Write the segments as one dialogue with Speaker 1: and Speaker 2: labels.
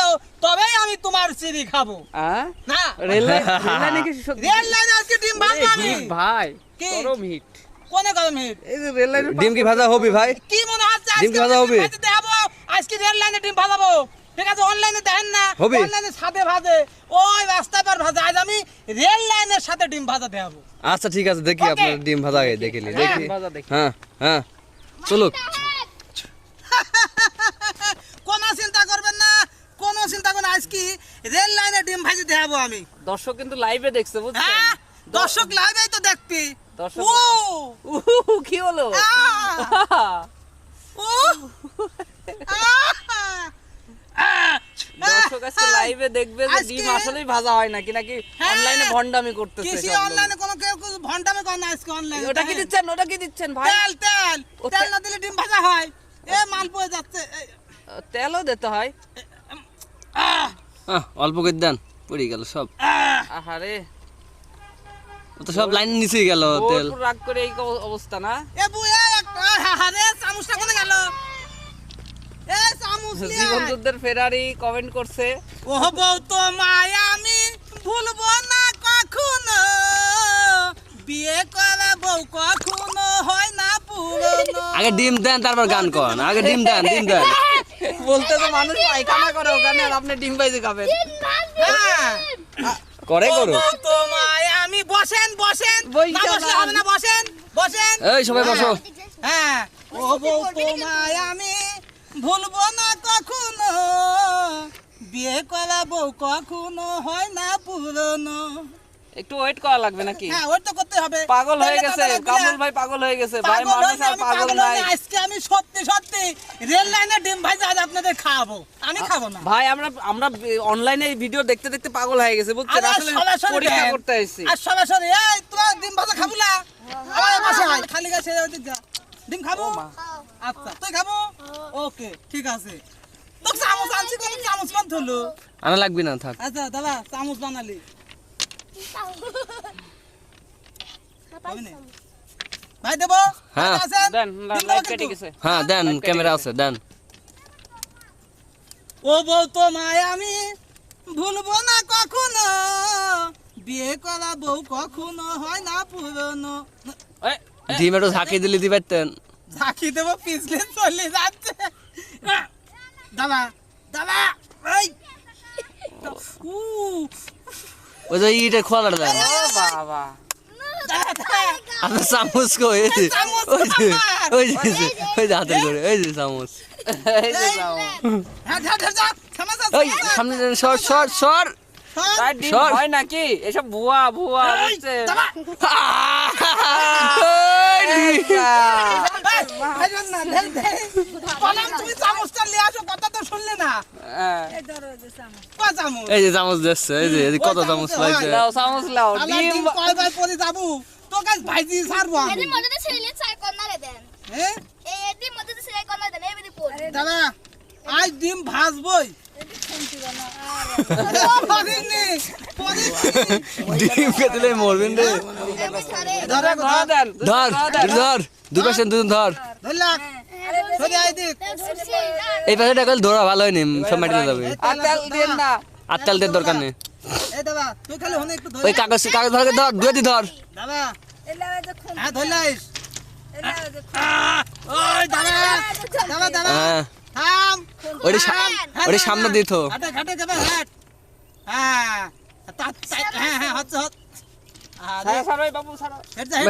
Speaker 1: দাও তবেই আমি তোমার চিড়ি খাবো। না
Speaker 2: রেল লাইনে কি
Speaker 1: রেল লাইনে আজকে ডিম ভাজবো আমি
Speaker 2: ভাই
Speaker 1: কি?
Speaker 2: গরম হিট
Speaker 1: কোনে গরম হিট?
Speaker 2: এই যে রেল লাইনে
Speaker 3: ডিম কি ভাজা হবে ভাই?
Speaker 1: কি মনে হচ্ছে
Speaker 3: ডিম
Speaker 1: আজকে
Speaker 3: ভাজা হবে?
Speaker 1: দেখাবো আজকে রেল লাইনে ডিম ভাজাবো। ঠিক আছে অনলাইনে দেখেন না
Speaker 3: হবে?
Speaker 1: অনলাইনে সাথে ভাজে ওই রাস্তায় পার ভাজে। আজ আমি রেল লাইনের সাথে ডিম ভাজা দেখাবো।
Speaker 3: আচ্ছা ঠিক আছে দেখি
Speaker 1: Okay.
Speaker 3: আপনার ডিম ভাজা আগে দেখিলি দেখি।
Speaker 2: ভাজা দেখি।
Speaker 3: হ্যাঁ হ্যাঁ চলুক।
Speaker 1: কোনো চিন্তা করবেন না, কোনো চিন্তা করবেন না। আজকে রেল লাইনে ডিম ভাজি দেখাবো আমি।
Speaker 2: দর্শক কিন্তু লাইভে দেখছে বুঝছেন
Speaker 1: হ্যাঁ দর্শক লাইভেই তো দেখবি।
Speaker 2: দর্শক
Speaker 1: ও
Speaker 2: কি হলো
Speaker 1: ও
Speaker 2: দর্শক আজকে লাইভে দেখবে যে
Speaker 1: আজকে-
Speaker 2: ডিম আসলেই ভাজা হয় নাকি নাকি
Speaker 1: হ্যাঁ।
Speaker 2: অনলাইনে ভন্ডামি করতেছে
Speaker 1: কৃষি
Speaker 2: সব লোক।
Speaker 1: অনলাইনে কোনো কেউ ভন্ডামি করে না আজকে অনলাইনে।
Speaker 2: ওটা কি দিচ্ছেন ভাই
Speaker 1: তেল তেল
Speaker 2: ও
Speaker 1: তেল না দিলে ডিম ভাজা হয়। এ মাল পড়ে যাচ্ছে।
Speaker 2: তেলও দিতে হয়
Speaker 3: অল্প করে দেন পড়ে গেল সব।
Speaker 2: আহারে
Speaker 3: ও তো সব লাইন নিচেই গেল তেল।
Speaker 2: ওর রাগ করে এই অবস্থা না
Speaker 1: এ বুয়া আরে চামচটা কোনে গেল? এ চামচ নিয়ে
Speaker 2: জীবন
Speaker 1: আয়।
Speaker 2: যুদ্ধের ফেরারি কমেন্ট করছে
Speaker 1: ও বউ তোমায় আমি ভুলবো না কখনো, বিয়ে করা বউ কখনো হয় না পুরনো।
Speaker 3: আগে ডিম দেন তারপর গান করেন। আগে ডিম দেন ডিম দেন।
Speaker 2: বলতে তো মানুষ পায়খানা করে ওখানে আর আপনি ডিম ভাজি খাবেন
Speaker 1: হ্যাঁ।
Speaker 3: করে
Speaker 1: ও
Speaker 3: করো।
Speaker 1: বউ তোমায় আমি বসেন বসেন
Speaker 2: বইসা
Speaker 1: না বসলে
Speaker 2: না।
Speaker 1: হবে না, বসেন বসেন।
Speaker 3: এই সবাই বসো।
Speaker 1: হ্যাঁ ও বউ তোমায় আমি ভুলবো না কখনো, বিয়ে করা বউ কখনো হয় না পুরনো।
Speaker 2: একটু ওয়েট করা লাগবে নাকি
Speaker 1: হ্যাঁ ওই তো করতে হবে।
Speaker 2: পাগল হয়ে
Speaker 1: তাহলে তো
Speaker 2: গেছে
Speaker 1: আমরা
Speaker 2: কামরুল ভাই পাগল হয়ে গেছে ভাই
Speaker 1: পাগল
Speaker 2: মানুষ
Speaker 1: হইনি,
Speaker 2: আর
Speaker 1: আমি
Speaker 2: পাগল
Speaker 1: পাগল
Speaker 2: নাই
Speaker 1: হইনি। আজকে আমি সত্যি সত্যি রেল লাইনে ডিম ভাজা আজ আপনাদের খাওয়াবো। আমি খাবো না।
Speaker 2: ভাই আমরা আমরা অনলাইনে ভিডিও দেখতে দেখতে পাগল হয়ে গেছে বুঝছেন
Speaker 1: আরে
Speaker 2: আসলে
Speaker 1: সরাসরি
Speaker 2: পরীক্ষা
Speaker 1: দেন।
Speaker 2: করতে এসেছি
Speaker 1: আর সরাসরি এই তোরা ডিম ভাজা খাবো না? আমার পাশে আয়, খালি গাছে ওদিক যা। ডিম খাবো? আচ্ছা তুই খাবো? ওকে ঠিক আছে। তো চামচ আনছি তো চামচ বান ধরলো।
Speaker 3: আনা লাগবে না থাক।
Speaker 1: আচ্ছা দাদা চামচ বানালি। হবে না? ভাই দেবো?
Speaker 3: হ্যাঁ।
Speaker 1: ভালো আছেন?
Speaker 2: দেন
Speaker 1: ডিম
Speaker 2: লাইভ
Speaker 1: দেবো
Speaker 2: কেটে
Speaker 1: কিন্তু?
Speaker 2: গেছে
Speaker 3: হ্যাঁ দেন
Speaker 2: লাইভ কেটে
Speaker 3: ক্যামেরা
Speaker 2: গেছে।
Speaker 3: আছে দেন।
Speaker 1: ও বউ তোমায় আমি ভুলবো না কখনো, বিয়ে করা বউ কখনো হয় না পুরনো।
Speaker 2: এই,
Speaker 3: ডিম একটু ঝাঁকি দিলে দি পারতেন।
Speaker 1: ঝাঁকি দেবো পিছলে চলে যাচ্ছে। দাদা দাদা এই উ,
Speaker 3: ওই যে ইটা খোলা দেন।
Speaker 2: ও বাবা
Speaker 1: দাদা, দাদা।
Speaker 3: আপনার চামচ কো এই যে
Speaker 1: চামচ
Speaker 3: ওই যে
Speaker 1: আমার।
Speaker 3: ওই যে ওই যে হাতের করে এই যে চামচ।
Speaker 2: এই যে যাও
Speaker 1: হ্যাঁ, যা, যা, যা, সামনে যা,
Speaker 3: ওই
Speaker 1: সামনে যা।
Speaker 3: সামনে সর সর সর।
Speaker 1: সর।
Speaker 2: তাই ডিম
Speaker 3: সর।
Speaker 2: হয় নাকি এসব ভুয়া ভুয়া
Speaker 1: এই,
Speaker 2: বুঝছেন
Speaker 1: দাদা।
Speaker 3: ওই ডিম।
Speaker 1: এই, ভাইজান না, ধেই, ধেই। বললাম তুমি চামচটা নিয়ে আসো, কথা তো শুনলে না।
Speaker 2: হ্যাঁ।
Speaker 1: কয় চামচ?
Speaker 3: এই যে চামচ দিচ্ছে এই যে এই যে কত চামচ লাইছে।
Speaker 2: লাও চামচ লাও
Speaker 1: আল্লাহ,
Speaker 2: ডিম
Speaker 1: ডিম কয়বার পরে যাবো? তো গাছ ভাইজি ছাড়বো আমি।
Speaker 4: এদের মধ্যে ছেলে চার কর্নারে দেন
Speaker 1: হ্যাঁ?
Speaker 4: এদের মধ্যে ছেলে কর্নারে দেন এই বিধি পড়
Speaker 1: দাদা আজ ডিম ভাজবই। পরিনি, পরিনি।
Speaker 3: ডিম খেতে মরবেন রে।
Speaker 1: ধরে,
Speaker 2: ধরা দেন
Speaker 3: ধর
Speaker 2: ধরা দেন।
Speaker 3: ধর দুই পাশে দুজন ধর।
Speaker 1: ধরলা। সরে আয় দিক।
Speaker 3: এই পাশে টাকলে ধরা ভালো হয়নি সব মাটিতে যাবে।
Speaker 2: আর তেল দিন না
Speaker 3: আর তেল দেওয়ার দরকার নেই।
Speaker 1: এই দাদা তুই খালি হনে একটু ধর।
Speaker 3: ওই কাগজ কাগজ ধরে ধর দুয়েতি ধর।
Speaker 1: দাদা হ্যাঁ ধরলাইস। ওই দাদা দাদা দাদা
Speaker 3: হ্যাঁ
Speaker 1: থাম।
Speaker 3: ওইটা ওইটা সামনে দিত।
Speaker 1: ঘাটে ঘাটে যাবে হাট। হ্যাঁ হ্যাঁ হ্যাঁ হচ্ছে হচ্ছে।
Speaker 2: সারা সারাই বাবু সারা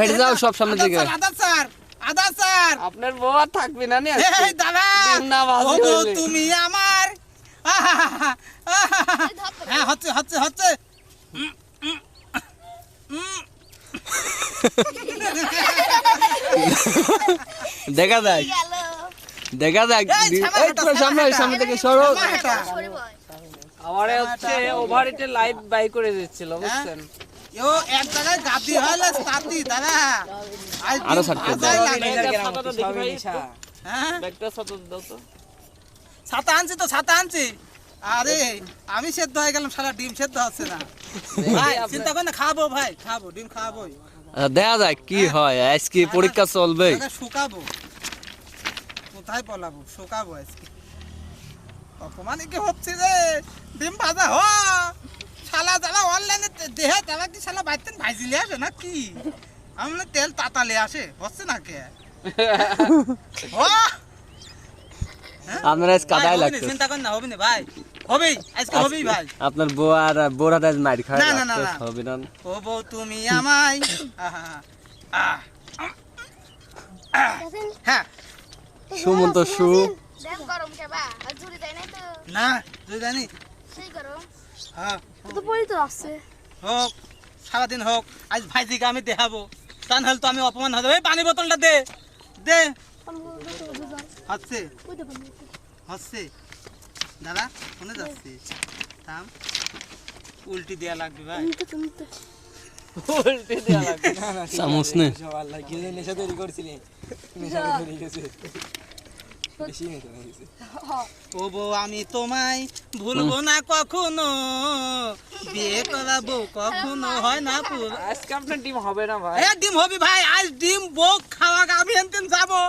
Speaker 3: হেঁটে যাও সব সামনের দিকে।
Speaker 1: আদার স্যার আদার স্যার।
Speaker 2: আপনার বউ আর থাকবে না নি
Speaker 1: এই দাদা
Speaker 2: ডিম না ভাজি
Speaker 1: ও গো,
Speaker 2: হইলে।
Speaker 1: তুমি আমার হ্যাঁ হচ্ছে হচ্ছে হচ্ছে
Speaker 3: দেখা যাক
Speaker 4: গেল
Speaker 3: দেখা যাক।
Speaker 1: এই, ছামা
Speaker 3: এই
Speaker 1: হাঁটা,
Speaker 3: তো সামনে
Speaker 1: ছামা
Speaker 3: সামনে
Speaker 1: হাঁটা।
Speaker 3: থেকে সরো।
Speaker 1: ছামা হাঁটা।
Speaker 4: সরি ভাই
Speaker 2: আমারে হচ্ছে ওভারহিটে লাইভ বাই করে দিচ্ছিল বুঝছেন
Speaker 1: ও এক জায়গায় গাদি হলে সাথী দাদা আজ
Speaker 3: আরো
Speaker 1: ডিম
Speaker 3: ছাড়তে
Speaker 1: ভাজাই
Speaker 3: দাও।
Speaker 1: লাগে।
Speaker 2: ছাতাটা দেখি ভাই
Speaker 1: হ্যাঁ
Speaker 2: ব্যাগটা ছাতা দাও তো
Speaker 1: ছাতা আনছি তো ছাতা আনছি। আরে আমি সেদ্ধ হয়ে গেলাম সারা ডিম সেদ্ধ হচ্ছে না। ভাই চিন্তা করে না খাবো ভাই খাবো ডিম খাবোই।
Speaker 3: আচ্ছা, দেখা যাক কি হয় আজকে পরীক্ষা চলবে।
Speaker 1: আগে শুকাবো কোথায় পলাবো শুকাবো আজকে। ও অপমানে কি হচ্ছে রে? ডিম ভাজা হ শালা যারা অনলাইনে দেহে তারা কি শালা বাইতেন ভাইজিলে আসে না কি? আমরা তেল তাতালে আসে হচ্ছে না কে? হ
Speaker 3: আপনার আজ কাদাই
Speaker 1: ভাই, হবে নি,
Speaker 3: লাগতো
Speaker 1: চিন্তা করেন না, হবে না ভাই, হবেই আজকে হবেই ভাই।
Speaker 3: আপনার বউ আর বোর হাতে আজ মার খাওয়া
Speaker 1: না, না, না,
Speaker 3: লাগতো,
Speaker 1: না।
Speaker 3: হবে না
Speaker 1: ও বউ তুমি আমায় আহা, আহ, হ্যাঁ
Speaker 3: সুমন্ত সু
Speaker 4: দেখ গরম কেবা আর জুড়ি দেয় নাই তো
Speaker 1: না তুই জানি
Speaker 4: সেই গরম
Speaker 1: হ্যাঁ
Speaker 4: তো পড়ি তো আসছে
Speaker 1: হোক সারাদিন হোক আজ ভাইজিকে আমি দেখাবো তা নাহলে তো আমি অপমান হবে। এই পানি বোতলটা দে দে হচ্ছে হচ্ছে দাদা কোনে যাচ্ছে থাম উল্টি দেয়া লাগবে ভাই।
Speaker 2: উল্টে দেয়া লাগবে।
Speaker 3: চামচ নে
Speaker 1: ও বউ আমি তোমায় ভুলবো না কখনো, বিয়ে করাবো কখনো হয় না পুরো।
Speaker 2: আজকে আপনার ডিম হবে না ভাই।
Speaker 1: এ ডিম হবি ভাই, আজ ডিম বউ খাওয়া আমি এনতেন যাবো।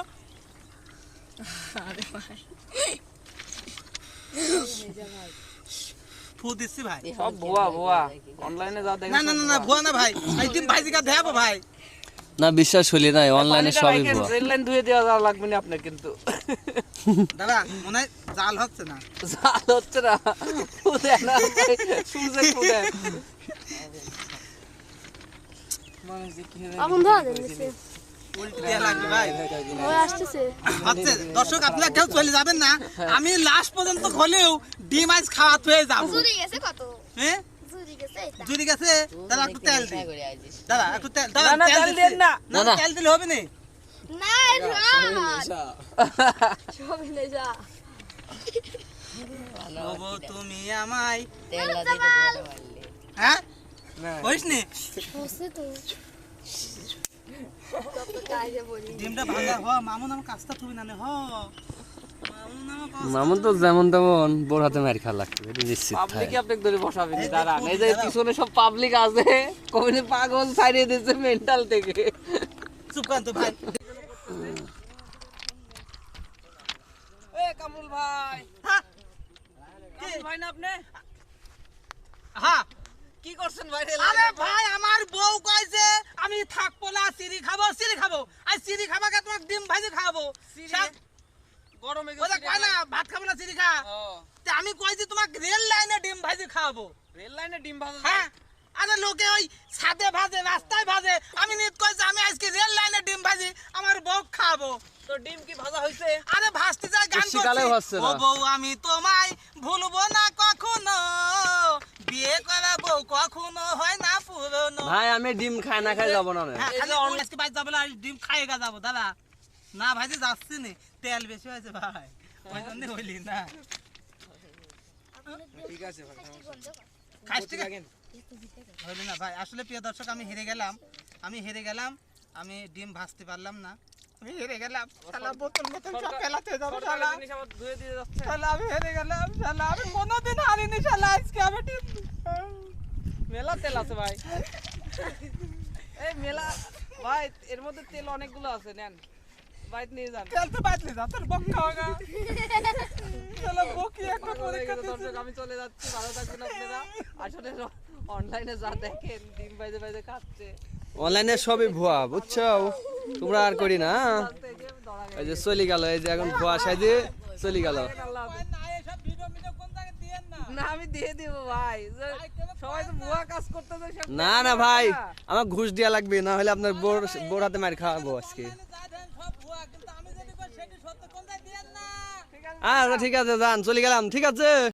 Speaker 1: ফু দিচ্ছি ভাই।
Speaker 2: সব ভুয়া ভুয়া অনলাইনে যা দেখেন
Speaker 1: না না না না ভুয়া না ভাই, আজ ডিম ভাইজিকা দেখাবো ভাই।
Speaker 3: না বিশ্বাস হলি নাই অনলাইনে সবই ভুয়া
Speaker 2: রেল লাইন ধুয়ে দেওয়া যাওয়া লাগবে না আপনার কিন্তু
Speaker 1: দাদা মনে হয় জাল হচ্ছে না।
Speaker 2: জাল হচ্ছে না ফুদে না সুজে ফুদে
Speaker 5: আগুন ধরা দিচ্ছে
Speaker 1: উল্টি দেয়া লাগবে ভাই।
Speaker 5: ওই আসতেছে
Speaker 1: হচ্ছে দর্শক আপনারা কেউ চলে যাবেন না, আমি লাস্ট পর্যন্ত হলেও ডিম আজ খাওয়া হয়ে যাবো।
Speaker 4: জুড়ি গেছে কত
Speaker 1: হ্যাঁ
Speaker 4: জুড়ি গেছে এটা
Speaker 1: জুড়ি গেছে দাদা একটু তেল দি দাদা একটু তেল
Speaker 2: না, না, তেল
Speaker 1: দিচ্ছি।
Speaker 2: দিয়েন না।
Speaker 1: না
Speaker 3: না।
Speaker 1: তেল দিলে হবে না।
Speaker 4: না রাত
Speaker 5: সবই নেই যা
Speaker 1: ও বউ তুমি আমায়
Speaker 4: জামাল
Speaker 1: হ্যাঁ কইস নি
Speaker 5: হচ্ছে তো তো কাজে বলি
Speaker 1: ডিমটা ভাঙা হ মামুন আমার কাজটা তুমি না হ মামুন আমার কাজ
Speaker 3: মামুন তো যেমন তেমন বোর হাতে মার খাওয়া লাগতো এটা নিশ্চিত
Speaker 2: পাবলিক
Speaker 3: ভাই।
Speaker 2: আপনাকে ধরে বসাবেন
Speaker 1: এই
Speaker 2: দাঁড়ান
Speaker 1: দেখুন,
Speaker 2: এই যে
Speaker 1: দাঁড়াও।
Speaker 2: পিছনে সব পাবলিক আছে কোনে পাগল ছাড়িয়ে দিচ্ছে মেন্টাল থেকে
Speaker 1: চুপ কর তো ভাই।
Speaker 2: এ কামরুল ভাই
Speaker 1: হ্যাঁ
Speaker 2: কামরুল ভাই না আপনি
Speaker 1: হ্যাঁ
Speaker 2: কি করছেন ভাই
Speaker 1: আরে ভাই আমার বউ কইছে আমি থাকবো না, সিঁড়ি খাবো আজ সিঁড়ি খাবাকে তোমার ডিম ভাজি খাবো। সব-
Speaker 2: গরমে
Speaker 1: ওরা কয় না ভাত খাবো না সিঁড়ি খা, তে আমি কইছি তোমাকে রেল লাইনে ডিম ভাজি খাওয়াবো।
Speaker 2: রেল লাইনে ডিম ভাজা
Speaker 1: হ্যাঁ আরে লোকে ওই ছাদে ভাজে রাস্তায় ভাজে, আমি নিত কইছি আমি আজকে রেল লাইনে ডিম ভাজি আমার বউ খাবো।
Speaker 2: তো ডিম কি ভাজা হইছে
Speaker 1: আরে ভাসতে যায় গান
Speaker 3: শীতকালেও
Speaker 1: করছি
Speaker 3: ভাসছে না।
Speaker 1: ও বউ আমি তোমায় ভুলবো না কখনো, বিয়ে করাবো কখনো হয় না পুরনো।
Speaker 3: ভাই আমি ডিম খাই না খাই যাবো না না।
Speaker 1: হ্যাঁ, খালি আজকে বাইরে যাবো না, আজ ডিম খাইগা যাবো দাদা। না ভাইজি যাচ্ছি নি, তেল বেশি হয়েছে ভাই, ওই জন্য হইলি না। খাইস ঠিক আছে? হইলি না ভাই, আসলে প্রিয় দর্শক আমি হেরে গেলাম, আমি ডিম ভাজতে পারলাম না, আমি হেরে গেলাম। শালা বোতল সব ফেলাতে যাবো শালা,
Speaker 2: জিনিস আবার ধুয়ে দিয়ে যাচ্ছে
Speaker 1: শালা আমি হেরে গেলাম, শালা আমি কোনোদিন হারিনি, শালা আজকে আমি ডিম
Speaker 2: মেলা তেল আছে ভাই এই মেলা ভাই এর মধ্যে তেল অনেকগুলো আছে নেন বাইট নিয়ে যান
Speaker 1: তেল তো বাঁচলে যা তোর বক্কা হোগা। শালা বকি একটা
Speaker 2: পাগল হয়ে
Speaker 1: পরীক্ষা
Speaker 2: গেছে
Speaker 1: দিয়েছে।
Speaker 2: দর্শক, আমি চলে যাচ্ছি, ভালো থাকবেন আপনারা। আসলে অনলাইনে যা দেখেন ডিম বাইজে বাইজে খাচ্ছে
Speaker 3: অনলাইনে সবই ভুয়া বুঝছো, তোমরা আর করি না।
Speaker 2: থেকে ধরা গেছে।
Speaker 3: এই যে চলে গেল, এই যে এখন ভুয়া সাইজে চলে গেল।
Speaker 2: আল্লাহ হাফেজ।
Speaker 1: না এসব ভিডিও কোন জায়গায় দিয়েন না।
Speaker 2: না আমি দিয়ে দিব ভাই সবাই তো ভুয়া কাজ করতেছে সব
Speaker 3: না না ভাই আমার ঘুষ দেওয়া লাগবে, না হলে আপনার বোর হাতে মার খাওয়াবো আজকে।
Speaker 1: যা দেন সব ভুয়া, কিন্তু আমি যদি কই সেটি সত্য কোন জায়গায় দিয়েন না।
Speaker 3: আচ্ছা ঠিক আছে যান, চলে গেলাম, ঠিক আছে।